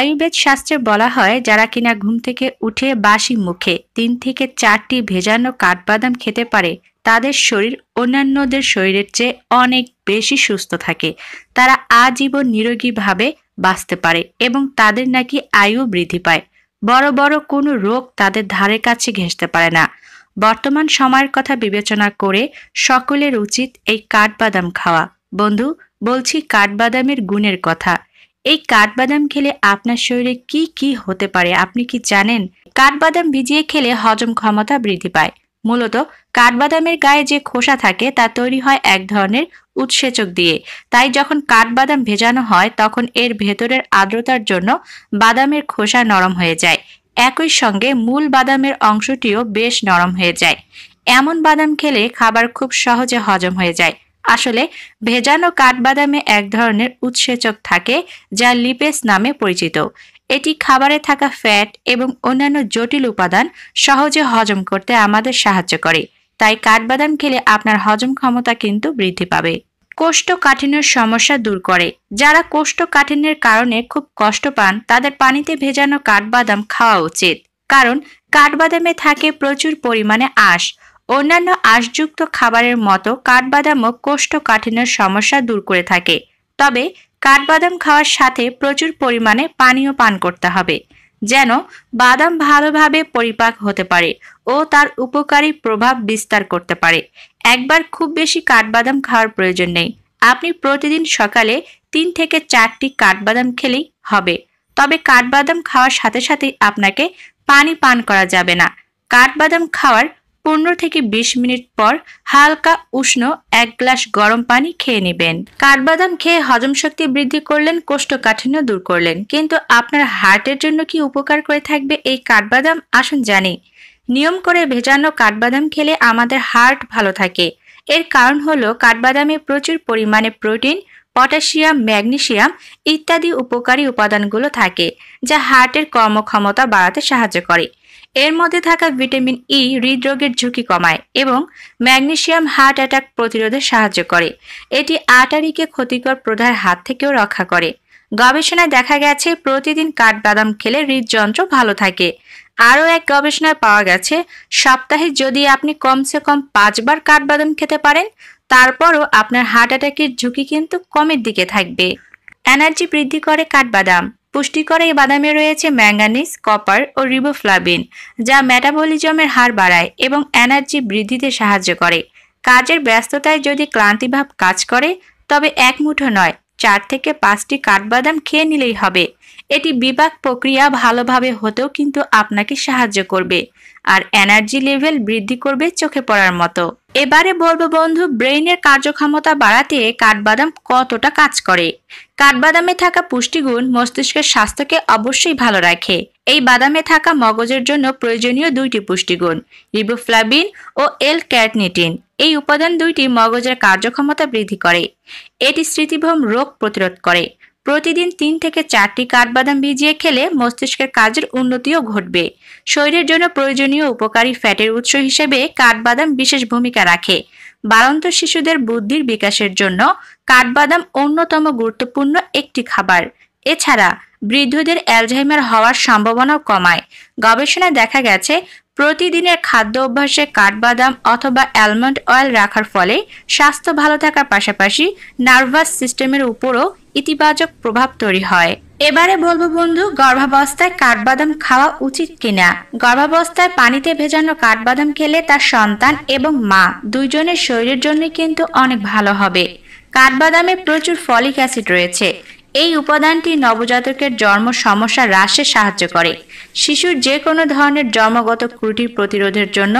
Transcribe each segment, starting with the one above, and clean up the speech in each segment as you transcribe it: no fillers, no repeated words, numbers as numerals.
আয়ুর্বেদ শাস্ত্রে বলা হয় যারা কিনা ঘুম থেকে উঠে বাসি মুখে ৩ থেকে ৪টি ভেজানো কাঠবাদাম খেতে পারে তাদের শরীর অন্যান্যদের শরীরের চেয়ে অনেক বেশি সুস্থ থাকে। তারা আজীবন নিরোগীভাবে বাঁচতে পারে এবং তাদের নাকি আয়ু বৃদ্ধি পায়। বড় বড় কোনো রোগ তাদের ধারে কাছে ঘেঁষতে পারে না। বর্তমান সময়ের কথা বিবেচনা করে সকলের উচিত এই কাঠবাদাম খাওয়া। বন্ধু, বলছি কাঠবাদামের গুণের কথা। এই কাঠবাদাম খেলে আপনার শরীরে কি কি হতে পারে আপনি কি জানেন? কাঠবাদাম ভিজিয়ে খেলে হজম ক্ষমতা বৃদ্ধি পায়। মূলত কাঠবাদামের গায়ে যে খোসা থাকে তা তৈরি হয় এক ধরনের উৎসেচক দিয়ে। তাই যখন কাঠবাদাম ভেজানো হয় তখন এর ভেতরের আর্দ্রতার জন্য বাদামের খোসা নরম হয়ে যায়। একই সঙ্গে মূল বাদামের অংশটিও বেশ নরম হয়ে যায়। এমন বাদাম খেলে খাবার খুব সহজে হজম হয়ে যায়। আসলে ভেজানো কাঠবাদামে এক ধরনের উৎসেচক থাকে যা লিপেজ নামে পরিচিত। এটি খাবারে থাকা ফ্যাট এবং অন্যান্য জটিল উপাদান সহজে হজম করতে আমাদের সাহায্য করে। তাই কাঠবাদাম খেলে আপনার হজম ক্ষমতা কিন্তু বৃদ্ধি পাবে। কোষ্ঠকাঠিন্যের সমস্যা দূর করে। যারা কোষ্ঠকাঠিন্যের কারণে খুব কষ্ট পান তাদের পানিতে ভেজানো কাঠবাদাম খাওয়া উচিত, কারণ কাঠবাদামে থাকে প্রচুর পরিমাণে আঁশ। অন্যান্য আঁশযুক্ত খাবারের মতো কাঠবাদামও কোষ্ঠকাঠিন্যের সমস্যা দূর করে থাকে। তবে কাঠবাদাম খাওয়ার সাথে প্রচুর পরিমাণে পানীয় পান করতে হবে, যেন বাদাম ভালোভাবে পরিপাক হতে পারে ও তার উপকারী প্রভাব বিস্তার করতে পারে। একবার খুব বেশি কাঠবাদাম খাওয়ার প্রয়োজন নেই। আপনি প্রতিদিন সকালে ৩ থেকে ৪টি কাঠবাদাম খেলেই হবে। তবে কাঠবাদাম খাওয়ার সাথে সাথেই আপনাকে পানি পান করা যাবে না। কাঠবাদাম খাওয়ার ১৫ থেকে ২০ মিনিট পর হালকা উষ্ণ ১ গ্লাস গরম পানি খেয়ে নেবেন। কাঠবাদাম খেয়ে হজম শক্তি বৃদ্ধি করলেন, কোষ্ঠকাঠিন্য দূর করলেন, কিন্তু আপনার হার্টের জন্য কি উপকার করে থাকবে এই কাঠবাদাম? আসুন জানি। নিয়ম করে ভেজানো কাঠবাদাম খেলে আমাদের হার্ট ভালো থাকে। এর কারণ হলো কাঠবাদামে প্রচুর পরিমাণে প্রোটিন, পটাশিয়াম, ম্যাগনেসিয়াম ইত্যাদি উপকারী উপাদানগুলো থাকে যা হার্টের কর্মক্ষমতা বাড়াতে সাহায্য করে। এর মধ্যে থাকা ভিটামিন ই হৃদরোগের ঝুঁকি কমায় এবং ম্যাগনেসিয়াম হার্ট অ্যাটাক প্রতিরোধে সাহায্য করে। এটি আর্টারিকে ক্ষতিকর প্রদাহের হাত থেকেও রক্ষা করে। গবেষণায় দেখা গেছে প্রতিদিন কাঠবাদাম খেলে হৃদযন্ত্র ভালো থাকে। আরও এক গবেষণায় পাওয়া গেছে সপ্তাহে যদি আপনি কমসে কম ৫ বার কাঠবাদাম খেতে পারেন তারপরও আপনার হার্ট অ্যাটাকের ঝুঁকি কিন্তু কমের দিকে থাকবে। এনার্জি বৃদ্ধি করে কাঠবাদাম। পুষ্টিকর এই বাদামে রয়েছে ম্যাঙ্গানিজ, কপার ও রিবোফ্লাভিন, যা মেটাবলিজমের হার বাড়ায় এবং এনার্জি বৃদ্ধিতে সাহায্য করে। কাজের ব্যস্ততায় যদি ক্লান্তিভাব কাজ করে তবে এক মুঠো নয় ৪ থেকে ৫টি কাঠবাদাম খেয়ে নিলেই হবে। এটি বিপাক প্রক্রিয়া ভালোভাবে হতেও কিন্তু আপনাকে সাহায্য করবে আর এনার্জি লেভেল বৃদ্ধি করবে চোখে পড়ার মতো। এবারে বলবো বন্ধু, ব্রেইনের কার্যক্ষমতা বাড়াতে কাঠবাদাম কতটা কাজ করে। কাঠবাদামে থাকা পুষ্টিগুণ মস্তিষ্কের স্বাস্থ্যকে অবশ্যই ভালো রাখে। এই বাদামে থাকা মগজের জন্য প্রয়োজনীয় ২টি পুষ্টিগুণ, রিবোফ্লাভিন ও এল-ক্যারনিটিন। এই উপাদান ২টি মগজের কার্যক্ষমতা বৃদ্ধি করে। এটি স্মৃতিভ্রম রোগ প্রতিরোধ করে। প্রতিদিন ৩ থেকে ৪টি কাঠবাদাম ভিজিয়ে খেলে মস্তিষ্কের কাজের উন্নতিও ঘটবে। শরীরের জন্য প্রয়োজনীয় উপকারী ফ্যাটের উৎস হিসেবে কাঠবাদাম বিশেষ ভূমিকা রাখে। বাড়ন্ত শিশুদের বুদ্ধির বিকাশের জন্য কাঠবাদাম অন্যতম গুরুত্বপূর্ণ একটি খাবার। এছাড়া বৃদ্ধদের অ্যালঝাইমার হওয়ার সম্ভাবনাও কমায়। গবেষণায় দেখা গেছে প্রতিদিনের খাদ্য অভ্যাসে কাঠবাদাম অথবা অ্যালমন্ড অয়েল রাখার ফলে স্বাস্থ্য ভালো থাকার পাশাপাশি নার্ভাস সিস্টেমের উপরও ইতিবাচক প্রভাব তৈরি হয়। এবারে বলবো বন্ধু, গর্ভাবস্থায় কাঠবাদাম খাওয়া উচিত কিনা। গর্ভাবস্থায় পানিতে ভেজানো কাঠবাদাম খেলে তার সন্তান এবং মা দুইজনের শরীরের জন্য কিন্তু অনেক ভালো হবে। কাঠবাদামে প্রচুর ফলিক অ্যাসিড রয়েছে। এই উপাদানটি নবজাতকের জন্ম সমস্যা হ্রাসে সাহায্য করে। শিশুর যে কোনো ধরনের জন্মগত ত্রুটি প্রতিরোধের জন্য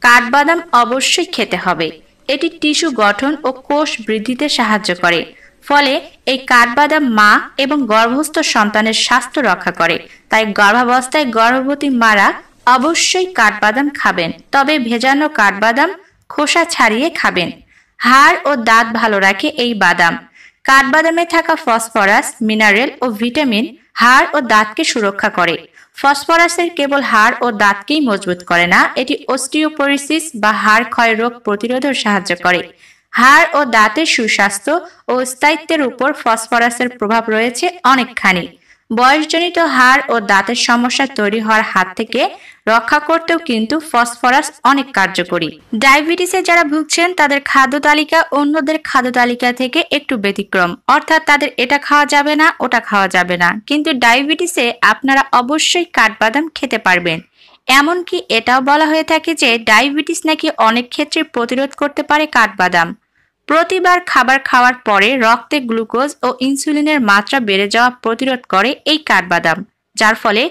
কাঠবাদাম অবশ্যই খেতে হবে। এটি টিস্যু গঠন ও কোষ বৃদ্ধিতে সাহায্য করে। ফলে এই কাঠবাদাম মা এবং গর্ভস্থ সন্তানের স্বাস্থ্য রক্ষা করে। তাই গর্ভাবস্থায় গর্ভবতী মারা অবশ্যই কাঠবাদাম খাবেন, তবে ভেজানো কাঠবাদাম খোসা ছাড়িয়ে খাবেন। হাড় ও দাঁত ভালো রাখে এই বাদাম। কাঠবাদামে থাকা ফসফরাস, মিনারেল ও ভিটামিন হাড় ও দাঁতকে সুরক্ষা করে। ফসফরাসের কেবল হাড় ও দাঁতকেই মজবুত করে না, এটি অস্টিওপোরোসিস বা হাড় ক্ষয় রোগ প্রতিরোধেও সাহায্য করে। হাড় ও দাঁতের সুস্বাস্থ্য ও স্থায়িত্বের উপর ফসফরাসের প্রভাব রয়েছে অনেকখানি। বয়সজনিত হাড় ও দাঁতের সমস্যা তৈরি হওয়ার হাত থেকে রক্ষা করতেও কিন্তু ফসফরাস অনেক কার্যকরী। ডায়াবেটিসে যারা ভুগছেন তাদের খাদ্য তালিকা অন্যদের খাদ্য তালিকা থেকে একটু ব্যতিক্রম, অর্থাৎ তাদের এটা খাওয়া যাবে না ওটা খাওয়া যাবে না, কিন্তু ডায়াবেটিসে আপনারা অবশ্যই কাঠবাদাম খেতে পারবেন। এমনকি এটাও বলা হয়ে থাকে যে ডায়াবেটিস নাকি অনেক ক্ষেত্রে প্রতিরোধ করতে পারে কাঠবাদাম। প্রতিবার খাবার খাওয়ার পরে রক্তে গ্লুকোজ ও ইনসুলিনের মাত্রা বেড়ে যাওয়া প্রতিরোধ করে এই কাঠবাদাম, যার ফলে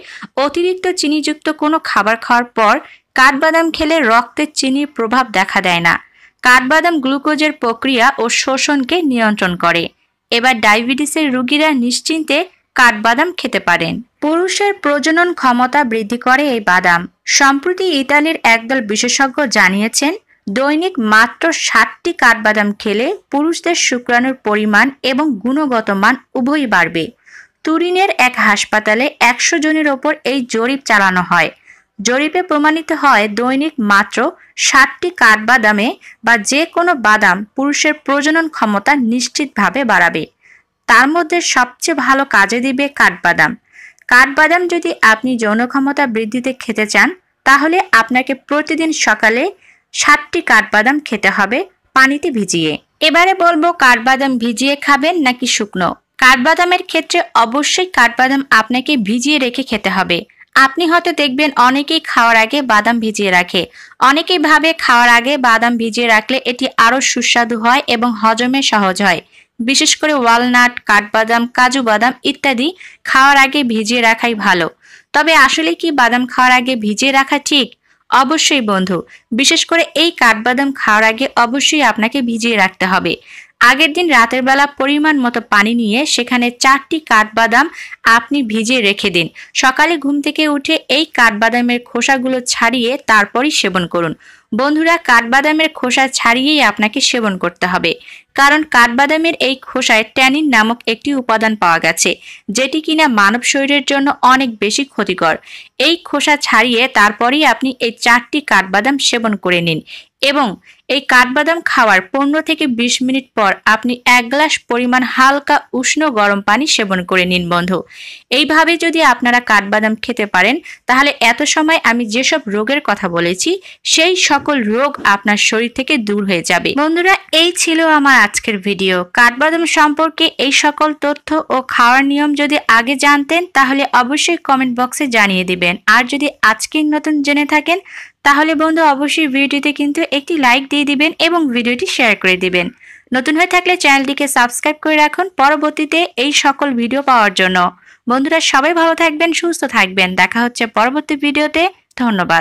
অতিরিক্ত চিনিযুক্ত কোনো খাবার খাওয়ার পর কাঠবাদাম খেলে রক্তে চিনির প্রভাব দেখা দেয় না। কাঠবাদাম গ্লুকোজের প্রক্রিয়া ও শোষণকে নিয়ন্ত্রণ করে। এবার ডায়াবেটিসের রোগীরা নিশ্চিন্তে কাঠবাদাম খেতে পারেন। পুরুষের প্রজনন ক্ষমতা বৃদ্ধি করে এই বাদাম। সম্প্রতি ইতালির একদল বিশেষজ্ঞ জানিয়েছেন দৈনিক মাত্র 60টি কাঠবাদাম খেলে পুরুষদের শুক্রাণুর পরিমাণ এবং গুণগত মান উভয়ই বাড়বে। তুরিনের এক হাসপাতালে 100 জনের ওপর এই জরিপ চালানো হয়। জরিপে প্রমাণিত হয় দৈনিক মাত্র 60টি কাঠবাদামে বা যে কোনো বাদাম পুরুষের প্রজনন ক্ষমতা নিশ্চিতভাবে বাড়াবে। তার মধ্যে সবচেয়ে ভালো কাজে দিবে কাঠবাদাম। কাঠবাদাম যদি আপনি যৌন ক্ষমতা বৃদ্ধিতে খেতে চান তাহলে আপনাকে প্রতিদিন সকালে 60টি কাঠবাদাম খেতে হবে পানিতে ভিজিয়ে। এবারে বলবো কাঠবাদাম ভিজিয়ে খাবেন নাকি শুকনো। কাঠবাদামের ক্ষেত্রে অবশ্যই কাঠবাদাম আপনাকে ভিজিয়ে রেখে খেতে হবে। আপনি হয়তো দেখবেন অনেকেই খাওয়ার আগে বাদাম ভিজিয়ে রাখে। অনেকেই ভাবে খাওয়ার আগে বাদাম ভিজিয়ে রাখলে এটি আরো সুস্বাদু হয় এবং হজমে সহজ হয়। বিশেষ করে ওয়ালনাট, কাঠবাদাম, কাজু বাদাম ইত্যাদি খাওয়ার আগে ভিজিয়ে রাখাই ভালো। তবে আসলে কি বাদাম খাওয়ার আগে ভিজিয়ে রাখা ঠিক? অবশ্যই বন্ধু, বিশেষ করে এই কাঠবাদাম খাওয়ার আগে অবশ্যই আপনাকে ভিজিয়ে রাখতে হবে। আগের দিন রাতের বেলা পরিমাণ মতো পানি নিয়ে সেখানে 4টি কাঠবাদাম আপনি ভিজিয়ে রেখে দিন। সকালে ঘুম থেকে উঠে এই কাঠবাদামের খোসাগুলো ছাড়িয়ে তারপরই সেবন করুন। বন্ধুরা, কাঠবাদামের খোসা ছাড়িয়েই আপনাকে সেবন করতে হবে, কারণ কাঠবাদামের এই খোসায় ট্যানিন নামক একটি উপাদান পাওয়া গেছে, যেটি কিনা মানব শরীরের জন্য অনেক বেশি ক্ষতিকর। এই খোসা ছাড়িয়ে তারপরেই আপনি এই 4টি কাঠবাদাম সেবন করে নিন এবং এই কাঠবাদাম খাওয়ার 15 থেকে 20 মিনিট পর আপনি 1 গ্লাস পরিমাণ হালকা উষ্ণ গরম পানি সেবন করে নিন বন্ধু। এইভাবে যদি আপনারা কাঠবাদাম খেতে পারেন তাহলে এত সময় আমি যেসব রোগের কথা বলেছি সেই সকল রোগ আপনার শরীর থেকে দূর হয়ে যাবে। বন্ধুরা, এই ছিল আমার আজকের ভিডিও। কাঠবাদাম সম্পর্কে এই সকল তথ্য ও খাওয়ার নিয়ম যদি আগে জানতেন তাহলে অবশ্যই কমেন্ট বক্সে জানিয়ে দিবেন। আর যদি আজকেই নতুন জেনে থাকেন তাহলে বন্ধু অবশ্যই ভিডিওতে কিন্তু একটি লাইক দিয়ে দিবেন এবং ভিডিওটি শেয়ার করে দিবেন। নতুন হয়ে থাকলে চ্যানেলটিকে সাবস্ক্রাইব করে রাখুন পরবর্তীতে এই সকল ভিডিও পাওয়ার জন্য। বন্ধুরা, সবাই ভালো থাকবেন, সুস্থ থাকবেন। দেখা হচ্ছে পরবর্তী ভিডিওতে। ধন্যবাদ।